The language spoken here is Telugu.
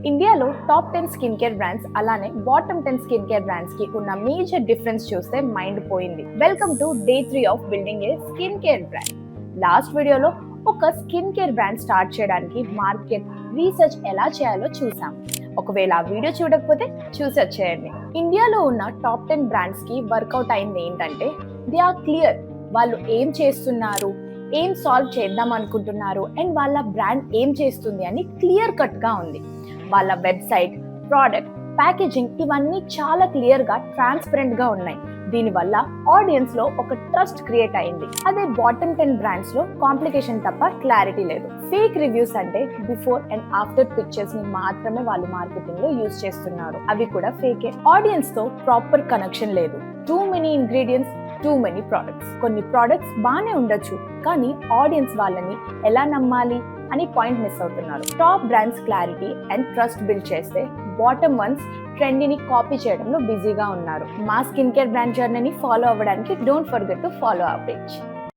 ఇండియాలో టాప్ 10 స్కిన్ కేర్ బ్రాండ్స్ అలానే బాటమ్ 10 స్కిన్ కేర్ బ్రాండ్స్ కి ఉన్న మేజర్ డిఫరెన్స్ చూస్తే మైండ్ పోయింది. Welcome to day 3 of building A skin care brand. Last వీడియోలో ఒక స్కిన్ కేర్ బ్రాండ్ స్టార్ట్ చేయడానికి మార్కెట్ రీసెర్చ్ ఎలా చేయాలో చూసాం. ఒకవేళ ఆ వీడియో చూడకపోతే చూసి వచ్చేయండి. ఇండియాలో ఉన్న టాప్ 10 బ్రాండ్స్ కి వర్కౌట్ అయింది ఏంటంటే దే ఆర్ క్లియర్. వాళ్ళు ఏం చేస్తున్నారు, ఏం సాల్వ్ చేద్దాం అనుకుంటున్నారు అండ్ వాళ్ళ బ్రాండ్ ఏం చేస్తుంది అని క్లియర్ కట్ గా ఉంది. వాళ్ళ వెబ్సైట్, ప్రోడక్ట్, ప్యాకేజింగ్ ఇవన్నీ చాలా క్లియర్ గా ట్రాన్స్పరెంట్ గా ఉన్నాయి. దీనివల్ల ఆడియన్స్ లో ఒక ట్రస్ట్ క్రియేట్ అయింది. అదే బాటమ్ 10 బ్రాండ్స్ లో కాంప్లికేషన్ తప్ప క్లారిటీ లేదు. ఫేక్ రివ్యూస్ అంటే బిఫోర్ అండ్ ఆఫ్టర్ పిక్చర్స్ ని మాత్రమే వాళ్ళు మార్కెటింగ్ లో యూజ్ చేస్తున్నారు. అవి కూడా ఫేకే. ఆడియన్స్ తో ప్రాపర్ కనెక్షన్ లేదు. Too many ingredients, too many products. కొన్ని ప్రోడక్ట్స్ బాగానే ఉండొచ్చు, కానీ ఆడియన్స్ వాళ్ళని ఎలా నమ్మాలి అని పాయింట్ మిస్ అవుతున్నారు. Top brands clarity and trust build చేస్తే బాటమ్ వన్స్ ట్రెండీని కాపీ చేయడంలో బిజీగా ఉన్నారు. మా స్కిన్ కేర్ బ్రాండ్ జర్నీని ఫాలో అవ్వడానికి don't forget to follow our page.